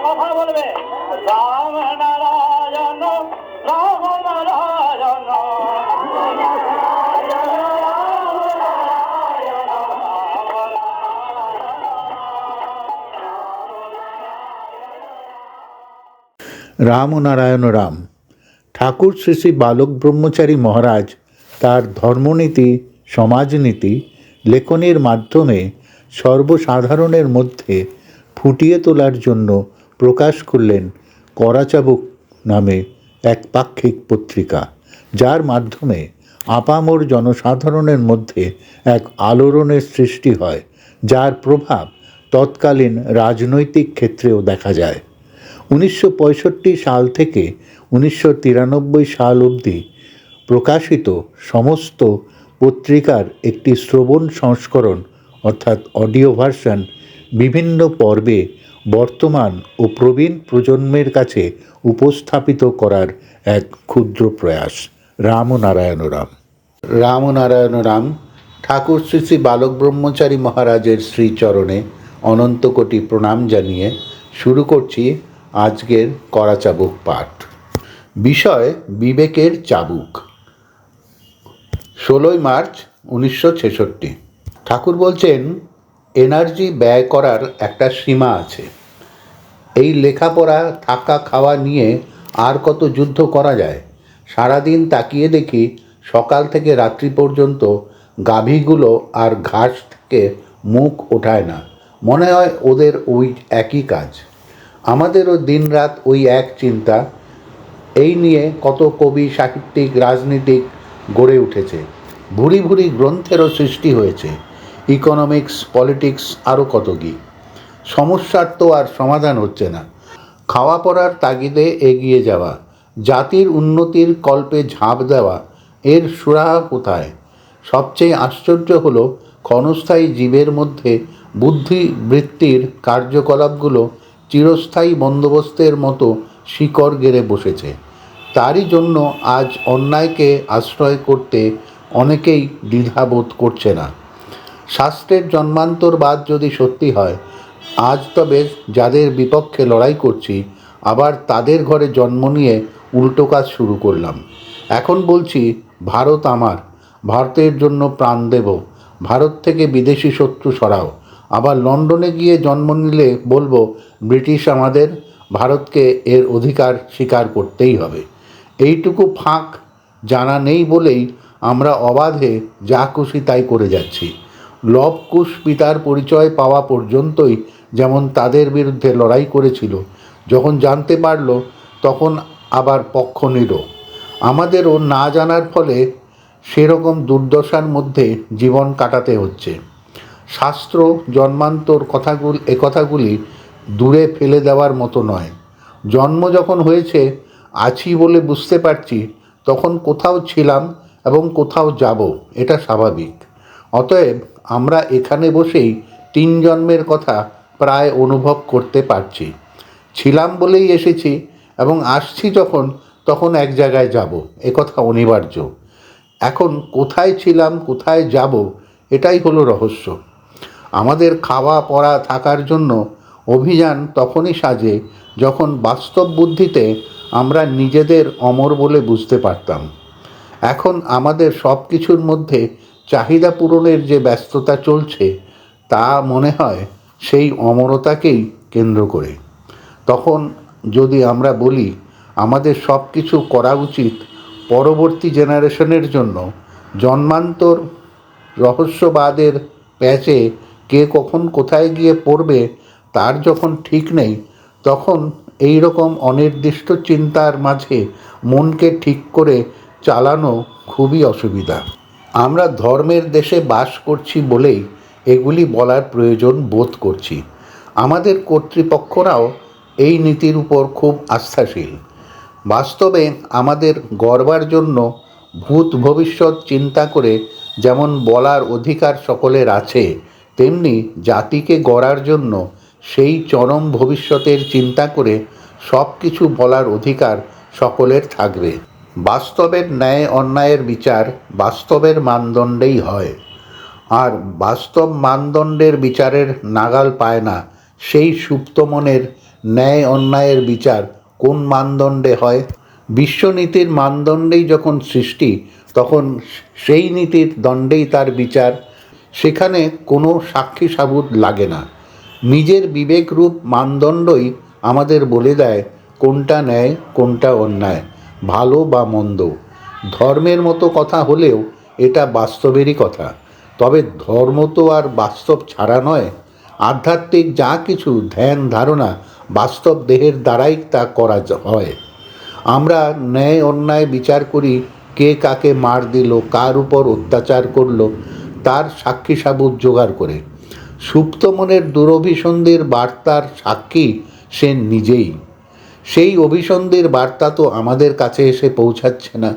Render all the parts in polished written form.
কথা বলবে রাম নারায়ণ রাম নারায়ণ। রাম ও নারায়ণ রাম। ঠাকুর শ্রী শ্রী বালক ব্রহ্মচারী মহারাজ তার ধর্মনীতি, সমাজনীতি লেখনের মাধ্যমে সর্বসাধারণের মধ্যে ফুটিয়ে তোলার জন্য প্রকাশ করলেন করাচাবুক নামে এক পাক্ষিক পত্রিকা, যার মাধ্যমে আপামর জনসাধারণের মধ্যে এক আলোড়নের সৃষ্টি হয়, যার প্রভাব তৎকালীন রাজনৈতিক ক্ষেত্রেও দেখা যায়। 1965 সাল থেকে 1993 সাল অবধি প্রকাশিত সমস্ত পত্রিকার একটি শ্রবণ সংস্করণ অর্থাৎ অডিও ভার্সন বিভিন্ন পর্বে বর্তমান ও প্রবীণ প্রজন্মের কাছে উপস্থাপিত করার এক ক্ষুদ্র প্রয়াস। রাম ও নারায়ণ রাম। রাম ও নারায়ণ রাম। ঠাকুর শ্রী শ্রী বালক ব্রহ্মচারী মহারাজের শ্রীচরণে অনন্ত কোটি প্রণাম জানিয়ে শুরু করছি আজকের করাচাবুক পাঠ। বিষয় বিবেকের চাবুক। 16 মার্চ 1966। ঠাকুর বলছেন, এনার্জি ব্যয় করার একটা সীমা আছে। এই লেখাপড়া, থাকা, খাওয়া নিয়ে আর কত যুদ্ধ করা যায়? সারাদিন তাকিয়ে দেখি সকাল থেকে রাত্রি পর্যন্ত গাভীগুলো আর ঘাস থেকে মুখ ওঠায় না। মনে হয় ওদের ওই একই কাজ। আমাদেরও দিনরাত ওই এক চিন্তা। এই নিয়ে কত কবি, সাহিত্যিক, রাজনীতিক গড়ে উঠেছে। ভুরি ভুরি গ্রন্থেরও সৃষ্টি হয়েছে। ইকোনমিক্স, পলিটিক্স, আরও কত কী। সমস্যার তো আর সমাধান হচ্ছে না। খাওয়া পড়ার তাগিদে এগিয়ে যাওয়া, জাতির উন্নতির কল্পে ঝাঁপ দেওয়া, এর সুরাহা কোথায়? সবচেয়ে আশ্চর্য হলো ক্ষণস্থায়ী জীবের মধ্যে বুদ্ধিবৃত্তির কার্যকলাপগুলো চিরস্থায়ী বন্দোবস্তের মতো শিকড় গেড়ে বসেছে। তারই জন্য আজ অন্যায়কে আশ্রয় করতে অনেকেই দ্বিধাবোধ করছে না। শাস্ত্রের জন্মান্তরবাদ যদি সত্যি হয়, আজ তবে যাদের বিপক্ষে লড়াই করছি, আবার তাদের ঘরে জন্ম নিয়ে উল্টো কাজ শুরু করলাম। এখন বলছি ভারত আমার, ভারতের জন্য প্রাণ দেব, ভারত থেকে বিদেশি শত্রু সরাও। আবার লন্ডনে গিয়ে জন্ম নিলে বলবো ব্রিটিশ আমাদের, ভারতকে এর অধিকার স্বীকার করতেই হবে। এইটুকু ফাঁক জানা নেই বলেই আমরা অবাধে যা খুশি তাই করে যাচ্ছি। লব কুশ পিতার পরিচয় পাওয়া পর্যন্তই যেমন তাদের বিরুদ্ধে লড়াই করেছিল, যখন জানতে পারল তখন আবার পক্ষ নিল। আমাদেরও না জানার ফলে সেরকম দুর্দশার মধ্যে জীবন কাটাতে হচ্ছে। শাস্ত্র জন্মান্তর কথাগুলি দূরে ফেলে দেওয়ার মতো নয়। জন্ম যখন হয়েছে, আছি বলে বুঝতে পারছি, তখন কোথাও ছিলাম এবং কোথাও যাব, এটা স্বাভাবিক। অতএব আমরা এখানে বসেই 3 জন্মের কথা প্রায় অনুভব করতে পারছি। ছিলাম বলেই এসেছি এবং আসছি যখন, তখন এক জায়গায় যাব, একথা অনিবার্য। এখন কোথায় ছিলাম, কোথায় যাব, এটাই হলো রহস্য। আমাদের খাওয়া পড়া থাকার জন্য অভিযান তখনই সাজে যখন বাস্তব বুদ্ধিতে আমরা নিজেদের অমর বলে বুঝতে পারতাম। এখন আমাদের সব কিছুর মধ্যে চাহিদা পূরণের যে ব্যস্ততা চলছে, তা মনে হয় সেই অমরতাকেই কেন্দ্র করে। তখন যদি আমরা বলি আমাদের সব কিছু করা উচিত পরবর্তী জেনারেশনের জন্য, জন্মান্তর রহস্যবাদের প্যাচে কে কখন কোথায় গিয়ে পড়বে তার যখন ঠিক নেই, তখন এই রকম অনির্দিষ্ট চিন্তার মাঝে মনকে ঠিক করে চালানো খুবই অসুবিধা। আমরা ধর্মের দেশে বাস করছি বলেই এগুলি বলার প্রয়োজন বোধ করছি। আমাদের কর্তৃপক্ষরাও এই নীতির উপর খুব আস্থাশীল। বাস্তবে আমাদের গড়বার জন্য ভূত ভবিষ্যৎ চিন্তা করে যেমন বলার অধিকার সকলের আছে, তেমনি জাতিকে গড়ার জন্য সেই চরম ভবিষ্যতের চিন্তা করে সব কিছু বলার অধিকার সকলের থাকবে। বাস্তবের ন্যায় অন্যায়ের বিচার বাস্তবের মানদণ্ডেই হয়, আর বাস্তব মানদণ্ডের বিচারের নাগাল পায় না সেই সুপ্ত মনের ন্যায় অন্যায়ের বিচার কোন মানদণ্ডে হয়? বিশ্বনীতির মানদণ্ডেই যখন সৃষ্টি, তখন সেই নীতির দণ্ডেই তার বিচার। সেখানে কোনো সাক্ষী সাবুত লাগে না। নিজের বিবেকরূপ মানদণ্ডই আমাদের বলে দেয় কোনটা ন্যায় কোনটা অন্যায়, ভালো বা মন্দ। ধর্মের মতো কথা হলেও এটা বাস্তবেরই কথা। তবে ধর্ম তো আর বাস্তব ছাড়া নয়। আধ্যাত্মিক যা কিছু ধ্যান ধারণা বাস্তব দেহের দ্বারাই তা করা হয়। আমরা ন্যায় অন্যায় বিচার করি, কে কাকে মার দিল, কার উপর অত্যাচার করলো, তার সাক্ষী সাবুত জোগাড় করে। সুপ্ত মনের দুরভিসন্ধির বার্তার সাক্ষী সে নিজেই। সেই অভিসন্ধির বার্তা তো আমাদের কাছে এসে পৌঁছাচ্ছে না।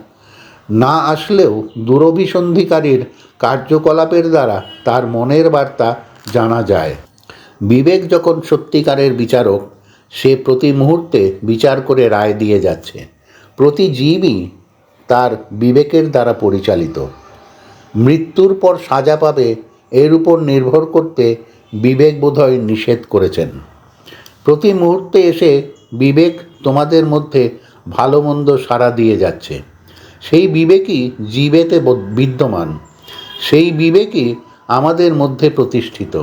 না আসলেও দুরভিসন্ধিকারীর কার্যকলাপের দ্বারা তার মনের বার্তা জানা যায়। বিবেক যখন সত্যিকারের বিচারক, সে প্রতি মুহূর্তে বিচার করে রায় দিয়ে যাচ্ছে। প্রতি জীবই তার বিবেকের দ্বারা পরিচালিত। মৃত্যুর পর সাজা পাবে এর উপর নির্ভর করতে বিবেক বোধহয় নিষেধ করেছেন। প্রতি মুহূর্তে এসে বিবেক তোমাদের মধ্যে ভালো মন্দ সাড়া দিয়ে যাচ্ছে। সেই বিবেকই জীবেতে বিদ্যমান, সেই বিবেকই আমাদের মধ্যে প্রতিষ্ঠিত।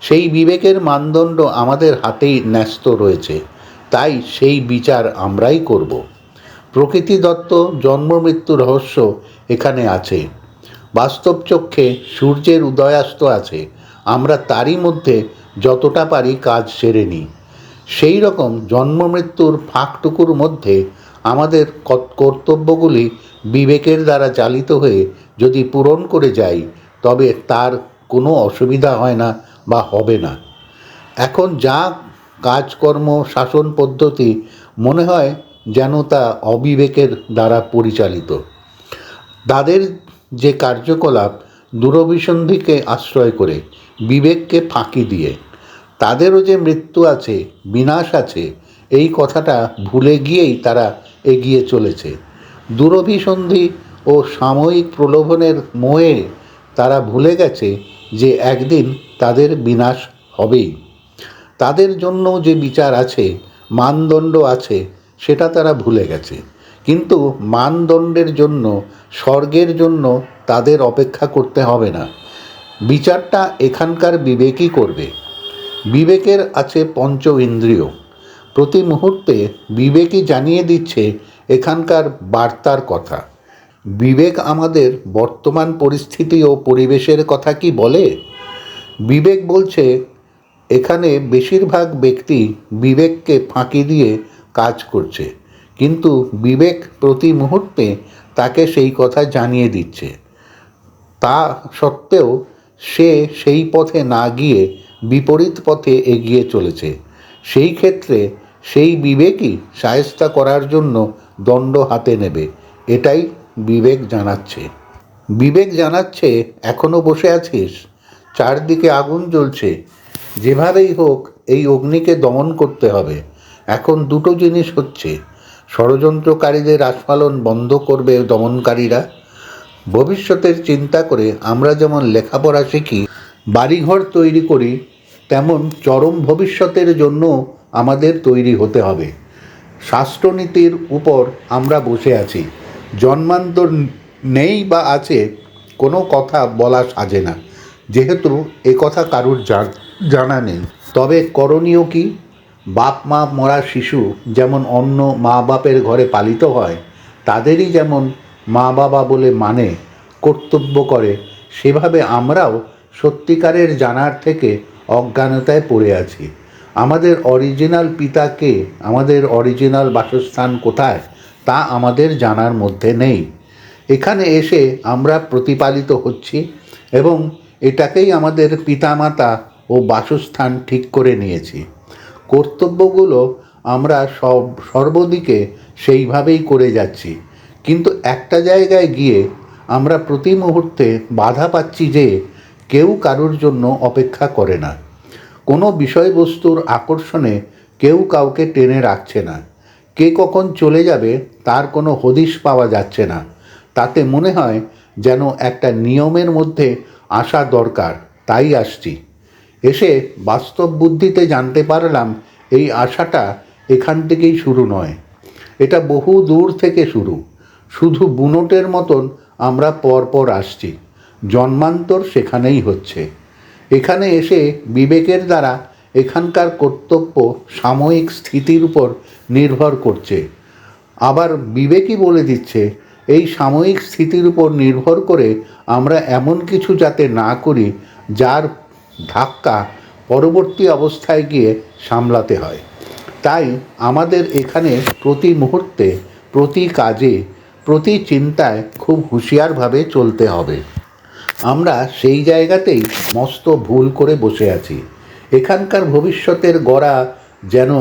সেই বিবেকের মানদণ্ড আমাদের হাতেই ন্যস্ত রয়েছে, তাই সেই বিচার আমরাই করব। প্রকৃতিদত্ত জন্ম মৃত্যু রহস্য এখানে আছে। বাস্তব চক্ষে সূর্যের উদয়াস্ত আছে, আমরা তারই মধ্যে যতটা পারি কাজ সেরে নিই। সেই রকম জন্ম মৃত্যুর ফাঁকটুকুর মধ্যে আমাদের কর্তব্যগুলি বিবেকের দ্বারা চালিত হয়ে যদি পূরণ করে যাই, তবে তার কোনো অসুবিধা হয় না বা হবে না। এখন যা কাজকর্ম শাসন পদ্ধতি মনে হয় যেন তা অবিবেকের দ্বারা পরিচালিত। তাদের যে কার্যকলাপ দুরভিসন্ধিকে আশ্রয় করে, বিবেককে ফাঁকি দিয়ে। তাদেরও যে মৃত্যু আছে, বিনাশ আছে, এই কথাটা ভুলে গিয়েই তারা এগিয়ে চলেছে। দুরভিসন্ধি ও সাময়িক প্রলোভনের মোহে তারা ভুলে গেছে যে একদিন তাদের বিনাশ হবেই। তাদের জন্য যে বিচার আছে, মানদণ্ড আছে, সেটা তারা ভুলে গেছে। কিন্তু মানদণ্ডের জন্য, স্বর্গের জন্য তাদের অপেক্ষা করতে হবে না। বিচারটা এখানকার বিবেকই করবে। বিবেকের আছে পঞ্চ ইন্দ্রিয়। প্রতি মুহূর্তে বিবেকই জানিয়ে দিচ্ছে এখানকার বার্তার কথা। বিবেক আমাদের বর্তমান পরিস্থিতি ও পরিবেশের কথা কি বলে? বিবেক বলছে এখানে বেশিরভাগ ব্যক্তি বিবেককে ফাঁকি দিয়ে কাজ করছে, কিন্তু বিবেক প্রতি মুহূর্তে তাকে সেই কথা জানিয়ে দিচ্ছে। তা সত্ত্বেও সে সেই পথে না গিয়ে বিপরীত পথে এগিয়ে চলেছে। সেই ক্ষেত্রে সেই বিবেকই শায়েস্তা করার জন্য দণ্ড হাতে নেবে, এটাই বিবেক জানাচ্ছে। বিবেক জানাচ্ছে এখনও বসে আছিস, চারদিকে আগুন জ্বলছে, যেভাবেই হোক এই অগ্নিকে দমন করতে হবে। এখন দুটো জিনিস হচ্ছে, ষড়যন্ত্রকারীদের আস্ফালন বন্ধ করবে দমনকারীরা। ভবিষ্যতের চিন্তা করে আমরা যেমন লেখাপড়া শিখি, বাড়িঘর তৈরি করি, তেমন চরম ভবিষ্যতের জন্য আমাদের তৈরি হতে হবে। শাস্ত্রনীতির উপর আমরা বসে আছি, জন্মান্তর নেই বা আছে কোনো কথা বলা সাজে না, যেহেতু এ কথা কারুর জানা নেই। তবে করণীয় কি? বাপ মা মরা শিশু যেমন অন্য মা বাপের ঘরে পালিত হয়, তাদেরই যেমন মা বাবা বলে মানে, কর্তব্য করে, সেভাবে আমরাও সত্যিকারের জানার থেকে অজ্ঞানতায় পড়ে আছি। আমাদের অরিজিনাল পিতা কে, আমাদের অরিজিনাল বাসস্থান কোথায়, তা আমাদের জানার মধ্যে নেই। এখানে এসে আমরা প্রতিপালিত হচ্ছি এবং এটাকেই আমাদের পিতামাতা ও বাসস্থান ঠিক করে নিয়েছি। কর্তব্যগুলো আমরা সর্বদিকে সেইভাবেই করে যাচ্ছি, কিন্তু একটা জায়গায় গিয়ে আমরা প্রতি মুহূর্তে বাধা পাচ্ছি যে কেউ কারুর জন্য অপেক্ষা করে না। কোনো বিষয়বস্তুর আকর্ষণে কেউ কাউকে টেনে রাখছে না। কে কখন চলে যাবে তার কোনো হদিশ পাওয়া যাচ্ছে না। তাতে মনে হয় যেন একটা নিয়মের মধ্যে আসা দরকার, তাই আসছি। এসে বাস্তব বুদ্ধিতে জানতে পারলাম এই আশাটা এখান থেকেই শুরু নয়, এটা বহু দূর থেকে শুরু। শুধু বুনোটের মতন আমরা পরপর আসছি, জন্মান্তর সেখানেই হচ্ছে। এখানে এসে বিবেকের দ্বারা এখানকার কর্তব্য সাময়িক স্থিতির উপর নির্ভর করছে। আবার বিবেকই বলে দিচ্ছে এই সাময়িক স্থিতির উপর নির্ভর করে আমরা এমন কিছু যাতে না করি যার ধাক্কা পরবর্তী অবস্থায় গিয়ে সামলাতে হয়। তাই আমাদের এখানে প্রতি মুহূর্তে, প্রতি কাজে, প্রতি চিন্তায় খুব হুঁশিয়ারভাবে চলতে হবে। আমরা সেই জায়গাতেই মস্ত ভুল করে বসে আছি। এখানকার ভবিষ্যতের গড়া যেন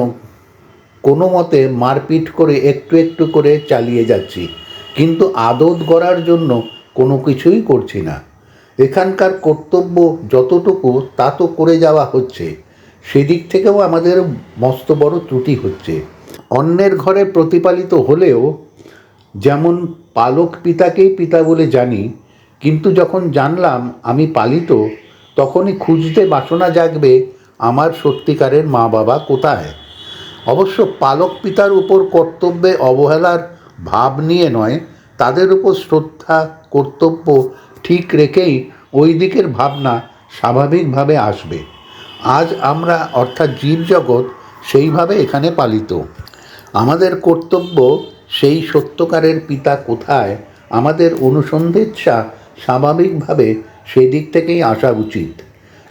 কোনো মতে মারপিট করে একটু একটু করে চালিয়ে যাচ্ছি, কিন্তু আদত গড়ার জন্য কোনো কিছুই করছি না। এখানকার কর্তব্য যতটুকু তা তো করে যাওয়া হচ্ছে, সেদিক থেকেও আমাদের মস্ত বড় ত্রুটি হচ্ছে। অন্যের ঘরে প্রতিপালিত হলেও যেমন পালক পিতাকেই পিতা বলে জানি, কিন্তু যখন জানলাম আমি পালিত, তখনই খুঁজতে বাসনা জাগবে আমার সত্যিকারের মা বাবা কোথায়। অবশ্য পালক পিতার উপর কর্তব্যে অবহেলার ভাব নিয়ে নয়, তাদের উপর শ্রদ্ধা কর্তব্য ঠিক রেখেই ওই দিকের ভাবনা স্বাভাবিকভাবে আসবে। আজ আমরা অর্থাৎ জীবজগৎ সেইভাবে এখানে পালিত। আমাদের কর্তব্য সেই সত্যকারের পিতা কোথায় আমাদের অনুসন্ধিৎসা স্বাভাবিকভাবে সেদিক থেকেই আসা উচিত।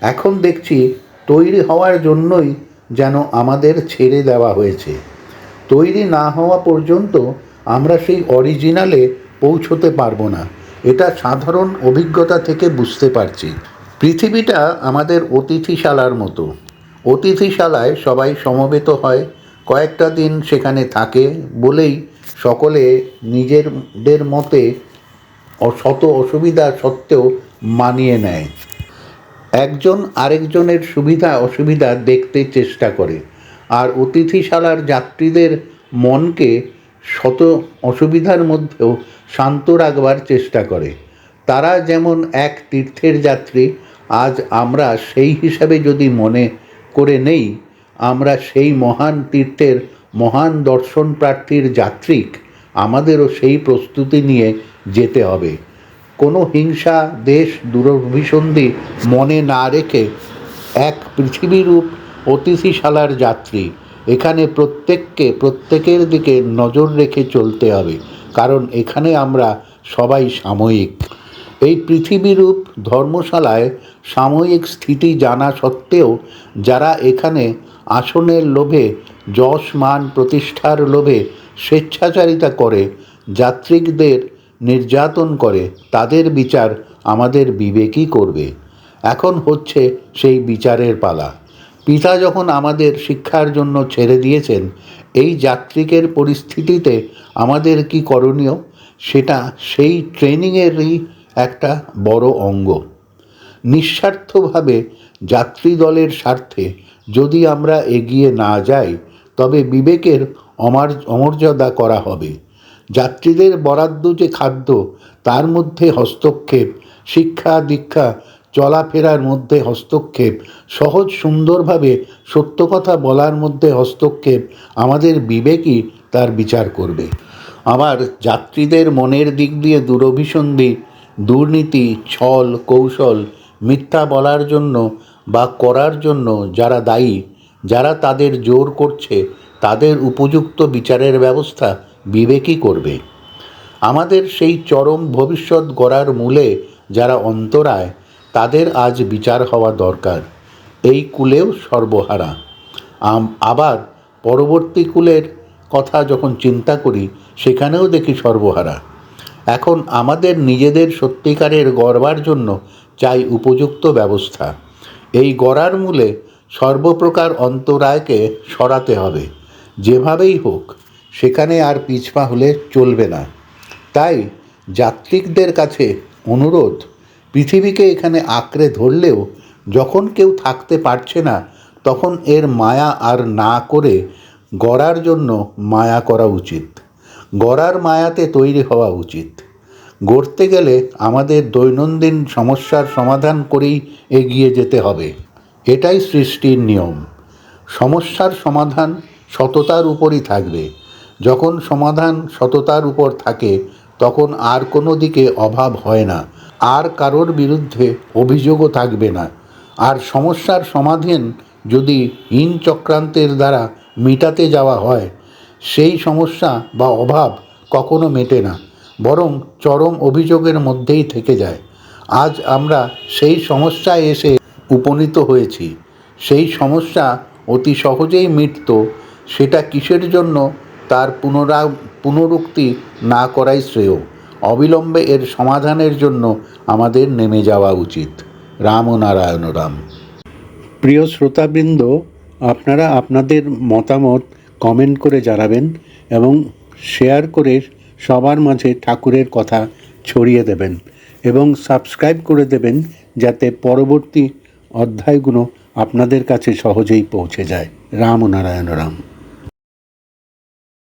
এখন দেখছি তৈরি হওয়ার জন্যই যেন আমাদের ছেড়ে দেওয়া হয়েছে। তৈরি না হওয়া পর্যন্ত আমরা সেই অরিজিনালে পৌঁছতে পারবো না, এটা সাধারণ অভিজ্ঞতা থেকে বুঝতে পারছি। পৃথিবীটা আমাদের অতিথিশালার মতো। অতিথিশালায় সবাই সমবেত হয়, কয়েকটা দিন সেখানে থাকে বলেই সকলে নিজেদের মতে শত অসুবিধা সত্ত্বেও মানিয়ে নেয়। একজন আরেকজনের সুবিধা অসুবিধা দেখতে চেষ্টা করে, আর অতিথিশালার যাত্রীদের মনকে শত অসুবিধার মধ্যেও শান্ত রাখবার চেষ্টা করে। তারা যেমন এক তীর্থের যাত্রী, আজ আমরা সেই হিসাবে যদি মনে করে নেই, আমরা সেই মহান তীর্থের মহান দর্শন প্রার্থীর যাত্রিক, আমাদেরও সেই প্রস্তুতি নিয়ে যেতে হবে। কোনো হিংসা দেশ দুরভিসন্ধি মনে না রেখে এক পৃথিবীরূপ অতিথিশালার যাত্রী, এখানে প্রত্যেকের দিকে নজর রেখে চলতে হবে, কারণ এখানে আমরা সবাই সাময়িক। এই পৃথিবীরূপ ধর্মশালায় সাময়িক স্থিতি জানা সত্ত্বেও যারা এখানে আসনের লোভে, যশ মান প্রতিষ্ঠার লোভে স্বেচ্ছাচারিতা করে, যাত্রীদের নির্যাতন করে, তাদের বিচার আমাদের বিবেকই করবে। এখন হচ্ছে সেই বিচারের পালা। পিতা যখন আমাদের শিক্ষার জন্য ছেড়ে দিয়েছেন, এই যাত্রিকের পরিস্থিতিতে আমাদের কি করণীয়, সেটা সেই ট্রেনিংয়েরই একটা বড় অঙ্গ। নিঃস্বার্থভাবে যাত্রী দলের স্বার্থে যদি আমরা এগিয়ে না যাই, তবে বিবেকের অমর্যাদা করা হবে। যাত্রীদের বরাদ্দ যে খাদ্য, তার মধ্যে হস্তক্ষেপ, শিক্ষা দীক্ষা চলাফেরার মধ্যে হস্তক্ষেপ, সহজ সুন্দরভাবে সত্য কথা বলার মধ্যে হস্তক্ষেপ, আমাদের বিবেকই তার বিচার করবে। আবার যাত্রীদের মনের দিক দিয়ে দুরভিসন্ধি, দুর্নীতি, ছল কৌশল, মিথ্যা বলার জন্য বা করার জন্য যারা দায়ী, যারা তাদের জোর করছে, তাদের উপযুক্ত বিচারের ব্যবস্থা বিবেকই করবে। আমাদের সেই চরম ভবিষ্যৎ গড়ার মূলে যারা অন্তরায়, তাদের আজ বিচার হওয়া দরকার। এই কুলেও সর্বহারা। আবার পরবর্তী কুলের কথা যখন চিন্তা করি, সেখানেও দেখি সর্বহারা। এখন আমাদের নিজেদের সত্যিকারের গড়বার জন্য চাই উপযুক্ত ব্যবস্থা। এই গড়ার মূলে সর্বপ্রকার অন্তরায়কে সরাতে হবে, যেভাবেই হোক। সেখানে আর পিছপা হলে চলবে না। তাই যাত্রিকদের কাছে অনুরোধ, পৃথিবীকে এখানে আঁকড়ে ধরলেও যখন কেউ থাকতে পারছে না, তখন এর মায়া আর না করে গড়ার জন্য মায়া করা উচিত, গড়ার মায়াতে তৈরি হওয়া উচিত। গড়তে গেলে আমাদের দৈনন্দিন সমস্যার সমাধান করেই এগিয়ে যেতে হবে। এটাই সৃষ্টির নিয়ম। সমস্যার সমাধান সততার উপরই থাকবে। যখন সমাধান সততার উপর থাকে তখন আর কোনো দিকে অভাব হয় না, আর কারোর বিরুদ্ধে অভিযোগও থাকবে না। আর সমস্যার সমাধান যদি হীন চক্রান্তের দ্বারা মেটাতে যাওয়া হয়, সেই সমস্যা বা অভাব কখনো মেটে না, বরং চরম অভিযোগের মধ্যেই থেকে যায়। আজ আমরা সেই সমস্যায় এসে উপনীত হয়েছি। সেই সমস্যা অতি সহজেই মিটত, সেটা কিসের জন্য তার পুনরুক্তি না করাই শ্রেয়। অবিলম্বে এর সমাধানের জন্য আমাদের নেমে যাওয়া উচিত। রাম ও নারায়ণ রাম। প্রিয় শ্রোতাবৃন্দ, আপনারা আপনাদের মতামত কমেন্ট করে জানাবেন এবং শেয়ার করে সবার মাঝে ঠাকুরের কথা ছড়িয়ে দেবেন এবং সাবস্ক্রাইব করে দেবেন, যাতে পরবর্তী অধ্যায়গুলো আপনাদের কাছে সহজেই পৌঁছে যায়। রাম ও নারায়ণ রাম।